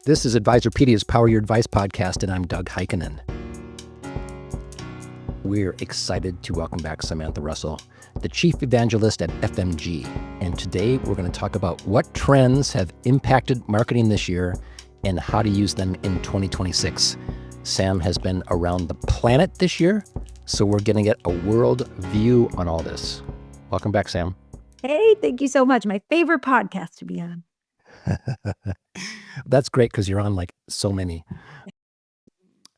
This is Advisorpedia's Power Your Advice podcast, and I'm Doug Heikkinen. We're excited to welcome back Samantha Russell, the Chief Evangelist at FMG. And today we're going to talk about what trends have impacted marketing this year and how to use them in 2026. Sam has been around the planet this year, so we're going to get a world view on all this. Welcome back, Sam. Hey, thank you so much. My favorite podcast to be on. That's great because you're on like so many.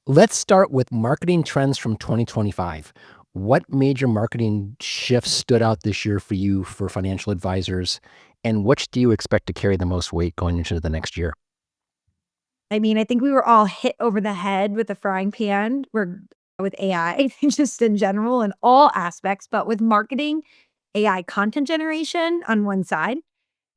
Let's start with marketing trends from 2025. What major marketing shifts stood out this year for you for financial advisors, and which do you expect to carry the most weight going into the next year? I mean, I think we were all hit over the head with the frying pan with AI, just in general in all aspects, but with marketing, AI content generation on one side,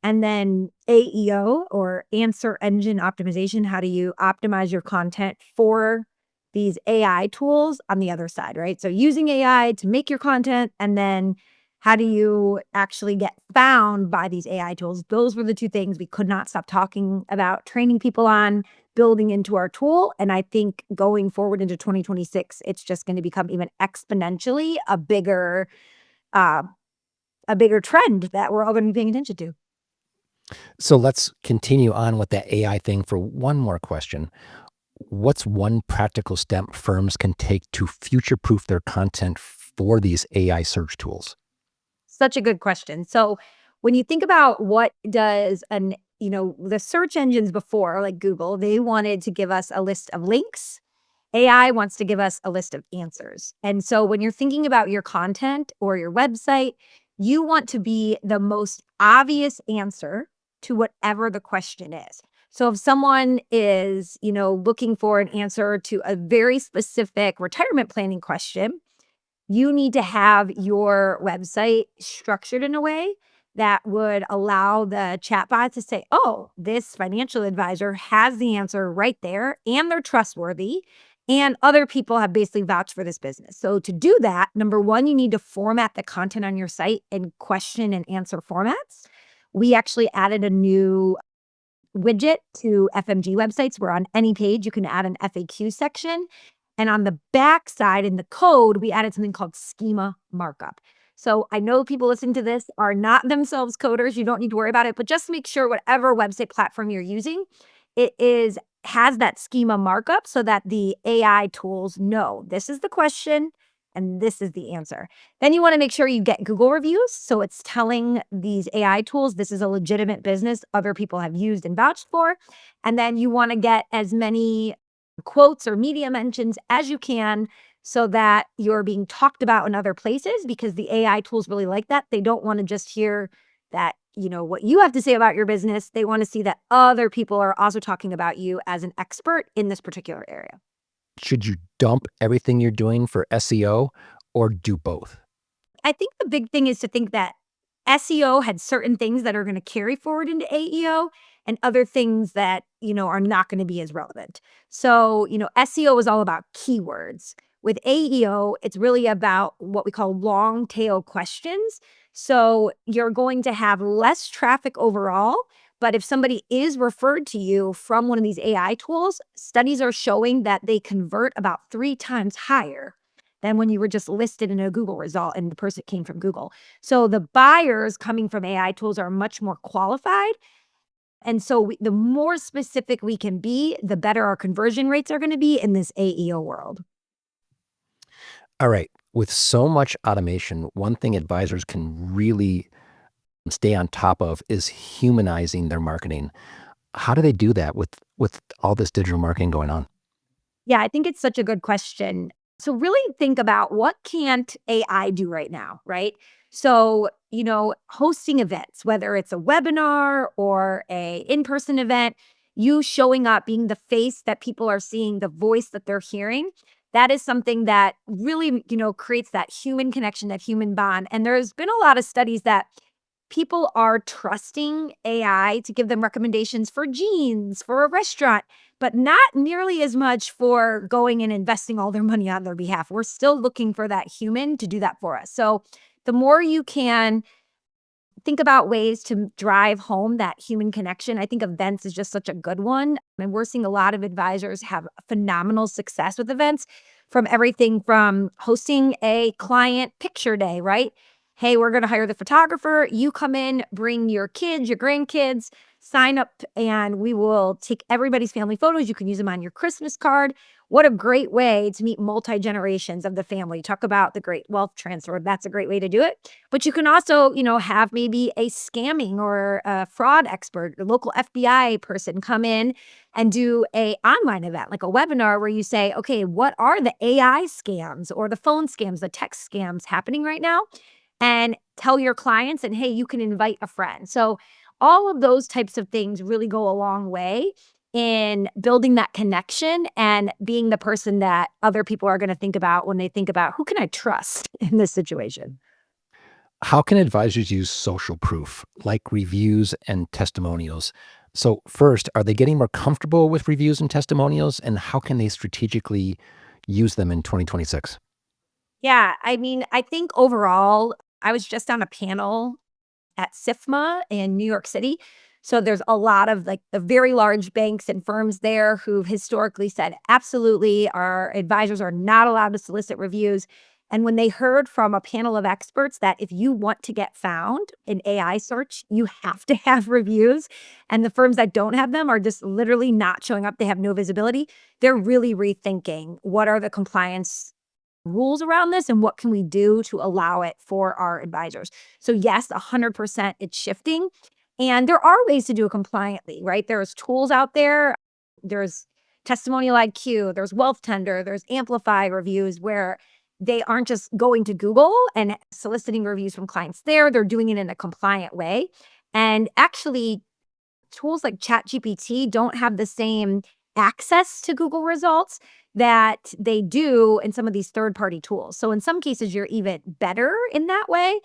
and then AEO or answer engine optimization. How do you optimize your content for these AI tools on the other side, right? So using AI to make your content, and then how do you actually get found by these AI tools? Those were the two things we could not stop talking about, training people on, building into our tool. And I think going forward into 2026, it's just going to become even exponentially a bigger trend that we're all going to be paying attention to. So let's continue on with that AI thing for one more question. What's one practical step firms can take to future-proof their content for these AI search tools? Such a good question. So when you think about what does the search engines before, like Google, they wanted to give us a list of links. AI wants to give us a list of answers. And so when you're thinking about your content or your website, you want to be the most obvious answer to whatever the question is. So if someone is, looking for an answer to a very specific retirement planning question, you need to have your website structured in a way that would allow the chatbot to say, oh, this financial advisor has the answer right there, and they're trustworthy, and other people have basically vouched for this business. So to do that, number one, you need to format the content on your site in question and answer formats. We actually added a new widget to FMG websites where on any page you can add an FAQ section. And on the back side in the code, we added something called schema markup. So I know people listening to this are not themselves coders. You don't need to worry about it, but just make sure whatever website platform you're using, has that schema markup so that the AI tools know this is the question and this is the answer. Then you want to make sure you get Google reviews. So it's telling these AI tools, this is a legitimate business other people have used and vouched for. And then you want to get as many quotes or media mentions as you can so that you're being talked about in other places, because the AI tools really like that. They don't want to just hear that, what you have to say about your business. They want to see that other people are also talking about you as an expert in this particular area. Should you dump everything you're doing for SEO or do both? I think the big thing is to think that SEO had certain things that are going to carry forward into AEO and other things that, are not going to be as relevant. So, SEO is all about keywords. With AEO, it's really about what we call long tail questions. So you're going to have less traffic overall. But if somebody is referred to you from one of these AI tools, studies are showing that they convert about 3 times higher than when you were just listed in a Google result and the person came from Google. So the buyers coming from AI tools are much more qualified. And so the more specific we can be, the better our conversion rates are going to be in this AEO world. All right. With so much automation, one thing advisors can really stay on top of is humanizing their marketing. How do they do that with all this digital marketing going on? Yeah, I think it's such a good question. So really think about what can't AI do right now, right? So, hosting events, whether it's a webinar or a in-person event, you showing up, being the face that people are seeing, the voice that they're hearing, that is something that really, creates that human connection, that human bond. And there's been a lot of studies that people are trusting AI to give them recommendations for jeans, for a restaurant, but not nearly as much for going and investing all their money on their behalf. We're still looking for that human to do that for us. So the more you can think about ways to drive home that human connection, I think events is just such a good one. And we're seeing a lot of advisors have phenomenal success with events, from everything from hosting a client picture day, right? Hey, we're going to hire the photographer. You come in, bring your kids, your grandkids, sign up, and we will take everybody's family photos. You can use them on your Christmas card. What a great way to meet multi-generations of the family. Talk about the great wealth transfer. That's a great way to do it. But you can also, have maybe a scamming or a fraud expert, a local FBI person come in and do a online event, like a webinar where you say, okay, what are the AI scams or the phone scams, the text scams happening right now? And tell your clients, and hey, you can invite a friend. So all of those types of things really go a long way in building that connection and being the person that other people are going to think about when they think about who can I trust in this situation. How can advisors use social proof like reviews and testimonials? So, first, are they getting more comfortable with reviews and testimonials, and how can they strategically use them in 2026? Yeah, I mean, I think overall, I was just on a panel at SIFMA in New York City. So there's a lot of like the very large banks and firms there who've historically said, absolutely, our advisors are not allowed to solicit reviews. And when they heard from a panel of experts that if you want to get found in AI search, you have to have reviews, and the firms that don't have them are just literally not showing up, they have no visibility, they're really rethinking what are the compliance rules around this and what can we do to allow it for our advisors. So yes, 100% it's shifting. And there are ways to do it compliantly, right? There's tools out there. There's Testimonial IQ, there's Wealth Tender, there's Amplify reviews where they aren't just going to Google and soliciting reviews from clients there. They're doing it in a compliant way. And actually, tools like ChatGPT don't have the same access to Google results that they do in some of these third-party tools. So in some cases, you're even better in that way,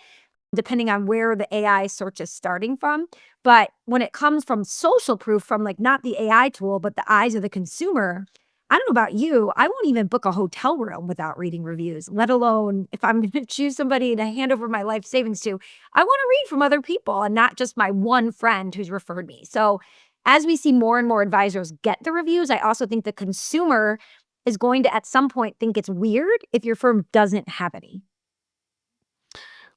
depending on where the AI search is starting from. But when it comes from social proof, from like not the AI tool, but the eyes of the consumer, I don't know about you, I won't even book a hotel room without reading reviews, let alone if I'm going to choose somebody to hand over my life savings to, I want to read from other people and not just my one friend who's referred me. So as we see more and more advisors get the reviews, I also think the consumer is going to at some point think it's weird if your firm doesn't have any.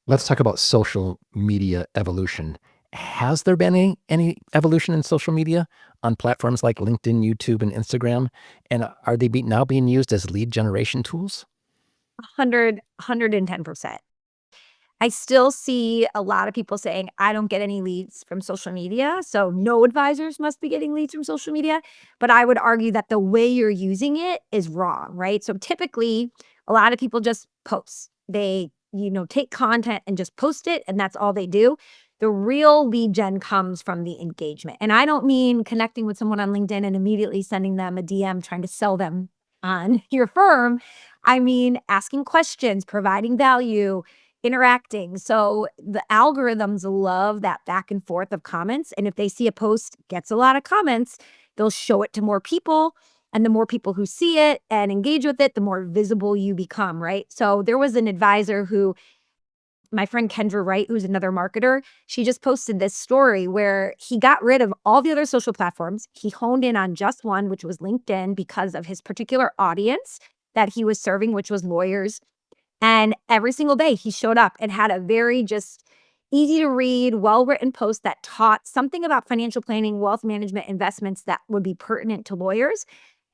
Let's talk about social media evolution. Has there been any evolution in social media on platforms like LinkedIn, YouTube, and Instagram? And are they now being used as lead generation tools? 110%. I still see a lot of people saying, I don't get any leads from social media. So no advisors must be getting leads from social media. But I would argue that the way you're using it is wrong, right? So typically, a lot of people just post. They, take content and just post it, and that's all they do. The real lead gen comes from the engagement. And I don't mean connecting with someone on LinkedIn and immediately sending them a DM trying to sell them on your firm. I mean, asking questions, providing value, interacting. So the algorithms love that back and forth of comments. And if they see a post gets a lot of comments, they'll show it to more people. And the more people who see it and engage with it, the more visible you become, right? So there was an advisor who, my friend Kendra Wright, who's another marketer, she just posted this story where he got rid of all the other social platforms. He honed in on just one, which was LinkedIn, because of his particular audience that he was serving, which was lawyers, and every single day he showed up and had a very just easy to read, well-written post that taught something about financial planning, wealth management, investments that would be pertinent to lawyers.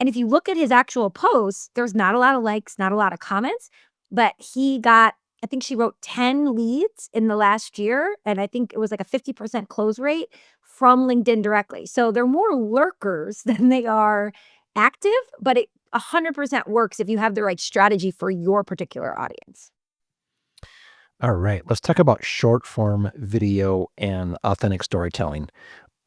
And if you look at his actual posts, there's not a lot of likes, not a lot of comments, but he got, I think she wrote 10 leads in the last year. And I think it was like a 50% close rate from LinkedIn directly. So they're more lurkers than they are active, but it 100% works if you have the right strategy for your particular audience. All right, let's talk about short form video and authentic storytelling.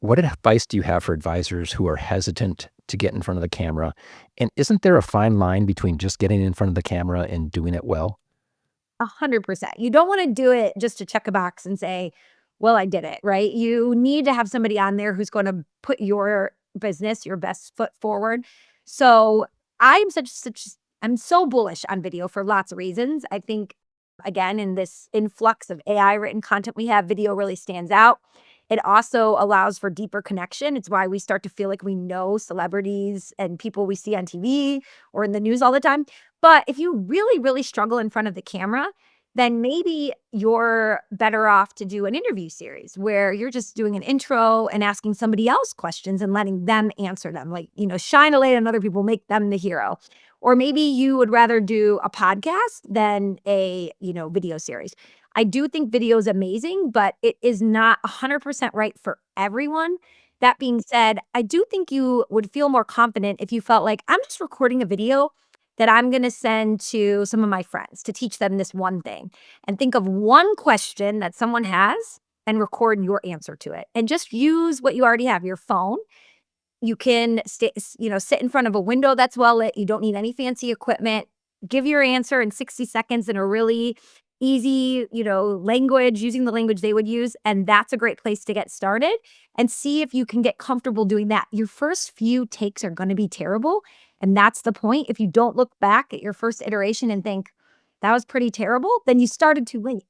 What advice do you have for advisors who are hesitant to get in front of the camera? And isn't there a fine line between just getting in front of the camera and doing it well? 100%. You don't want to do it just to check a box and say, well, I did it, right? You need to have somebody on there who's going to put your business, your best foot forward. So I'm so bullish on video for lots of reasons. I think Again, in this influx of AI written content we have, video really stands out. It also allows for deeper connection. It's why we start to feel like we know celebrities and people we see on TV or in the news all the time. But if you really, really struggle in front of the camera, then maybe you're better off to do an interview series where you're just doing an intro and asking somebody else questions and letting them answer them. Like, shine a light on other people, make them the hero. Or maybe you would rather do a podcast than a, video series. I do think video is amazing, but it is not 100% right for everyone. That being said, I do think you would feel more confident if you felt like I'm just recording a video that I'm going to send to some of my friends to teach them this one thing. And think of one question that someone has and record your answer to it. And just use what you already have, your phone. You can sit in front of a window that's well lit. You don't need any fancy equipment. Give your answer in 60 seconds in a really easy, language, using the language they would use. And that's a great place to get started and see if you can get comfortable doing that. Your first few takes are going to be terrible. And that's the point. If you don't look back at your first iteration and think, that was pretty terrible, then you started too late.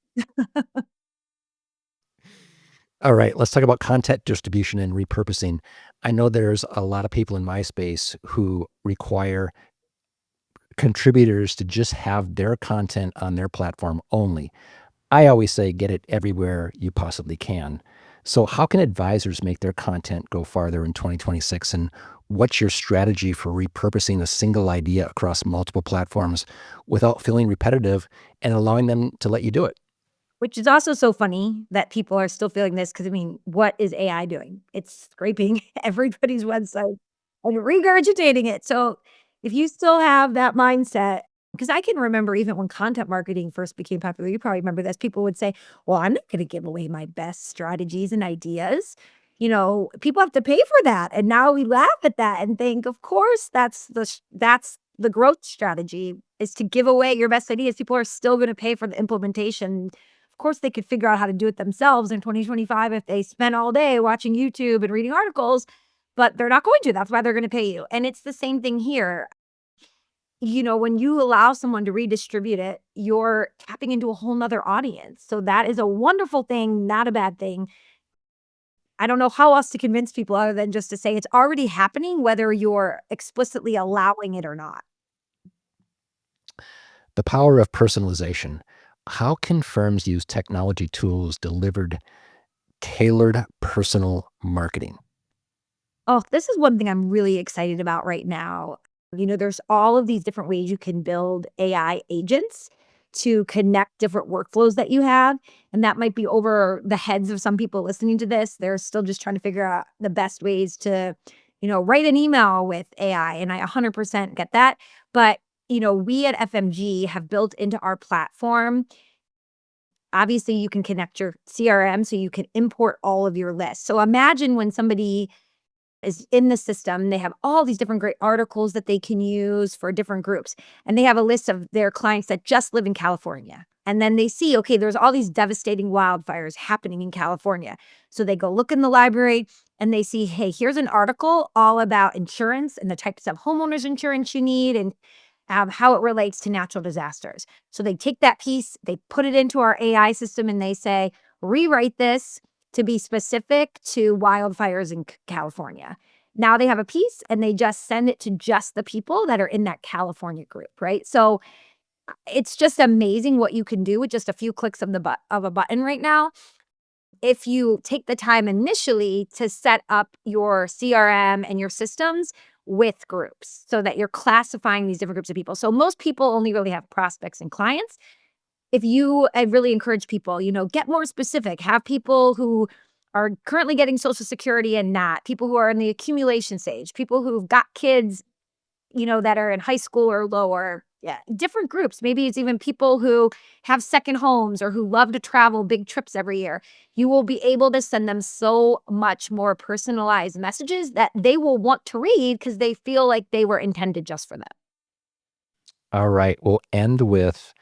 All right, let's talk about content distribution and repurposing. I know there's a lot of people in my space who require contributors to just have their content on their platform only. I always say get it everywhere you possibly can. So, how can advisors make their content go farther in 2026? And what's your strategy for repurposing a single idea across multiple platforms without feeling repetitive and allowing them to let you do it? Which is also so funny that people are still feeling this because, what is AI doing? It's scraping everybody's website and regurgitating it. So if you still have that mindset, because I can remember even when content marketing first became popular, you probably remember this. People would say, well, I'm not going to give away my best strategies and ideas. People have to pay for that. And now we laugh at that and think, of course, that's the growth strategy is to give away your best ideas. People are still going to pay for the implementation. Of course, they could figure out how to do it themselves in 2025 if they spent all day watching YouTube and reading articles, but they're not going to. That's why they're going to pay you. And it's the same thing here. When you allow someone to redistribute it, you're tapping into a whole nother audience. So that is a wonderful thing, not a bad thing. I don't know how else to convince people other than just to say it's already happening, whether you're explicitly allowing it or not. The power of personalization. How can firms use technology tools delivered tailored personal marketing? Oh, this is one thing I'm really excited about right now. There's all of these different ways you can build AI agents to connect different workflows that you have. And that might be over the heads of some people listening to this. They're still just trying to figure out the best ways to, write an email with AI. And I 100% get that. But, we at FMG have built into our platform. Obviously, you can connect your CRM so you can import all of your lists. So imagine when somebody is in the system, they have all these different great articles that they can use for different groups. And they have a list of their clients that just live in California. And then they see, okay, there's all these devastating wildfires happening in California. So they go look in the library and they see, hey, here's an article all about insurance and the types of homeowners insurance you need and how it relates to natural disasters. So they take that piece, they put it into our AI system and they say, rewrite this to be specific to wildfires in California. Now they have a piece and they just send it to just the people that are in that California group, right? So it's just amazing what you can do with just a few clicks of a button right now. If you take the time initially to set up your CRM and your systems with groups so that you're classifying these different groups of people. So most people only really have prospects and clients. I really encourage people, get more specific, have people who are currently getting Social Security and not, people who are in the accumulation stage, people who've got kids, that are in high school or lower. Yeah, different groups. Maybe it's even people who have second homes or who love to travel big trips every year. You will be able to send them so much more personalized messages that they will want to read because they feel like they were intended just for them. All right, we'll end with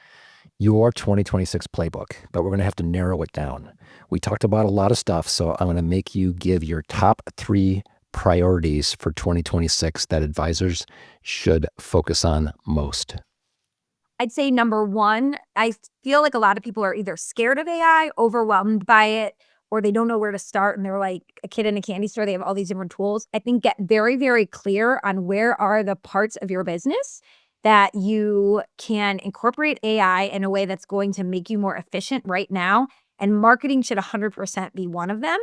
your 2026 playbook, but we're going to have to narrow it down. We talked about a lot of stuff, so I'm going to make you give your top 3 priorities for 2026 that advisors should focus on most. I'd say number one, I feel like a lot of people are either scared of AI, overwhelmed by it, or they don't know where to start. And they're like a kid in a candy store. They have all these different tools. I think get very, very clear on where are the parts of your business that you can incorporate AI in a way that's going to make you more efficient right now. And marketing should 100% be one of them.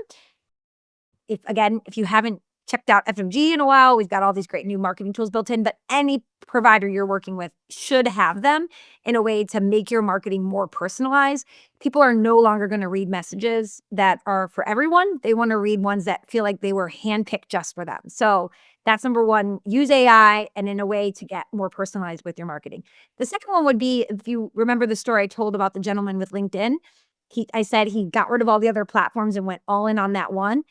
If you haven't checked out FMG in a while, we've got all these great new marketing tools built in, but any provider you're working with should have them in a way to make your marketing more personalized. People are no longer going to read messages that are for everyone. They want to read ones that feel like they were handpicked just for them. So that's number one, use AI and in a way to get more personalized with your marketing. The second one would be, if you remember the story I told about the gentleman with LinkedIn, I said he got rid of all the other platforms and went all in on that one.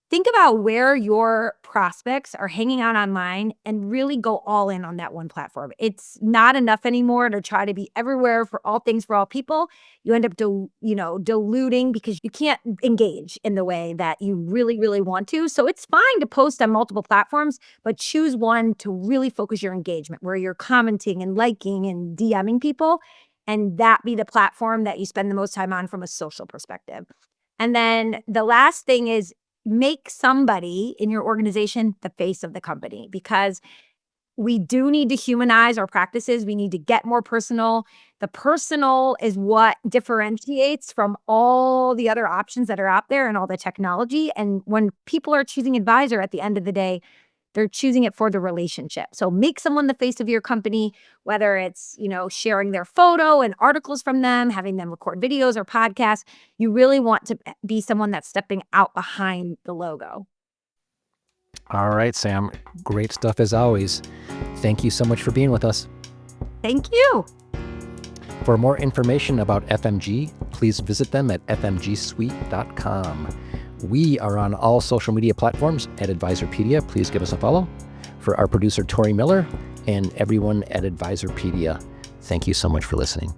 Think about where your prospects are hanging out online and really go all in on that one platform. It's not enough anymore to try to be everywhere for all things for all people. You end up diluting because you can't engage in the way that you really, really want to. So it's fine to post on multiple platforms, but choose one to really focus your engagement where you're commenting and liking and DMing people, and that be the platform that you spend the most time on from a social perspective. And then the last thing is, make somebody in your organization the face of the company, because we do need to humanize our practices. We need to get more personal. The personal is what differentiates from all the other options that are out there and all the technology. And when people are choosing advisor at the end of the day, they're choosing it for the relationship. So make someone the face of your company, whether it's, sharing their photo and articles from them, having them record videos or podcasts. You really want to be someone that's stepping out behind the logo. All right, Sam. Great stuff as always. Thank you so much for being with us. Thank you. For more information about FMG, please visit them at fmgsuite.com. We are on all social media platforms at Advisorpedia. Please give us a follow. For our producer, Tori Miller, and everyone at Advisorpedia, thank you so much for listening.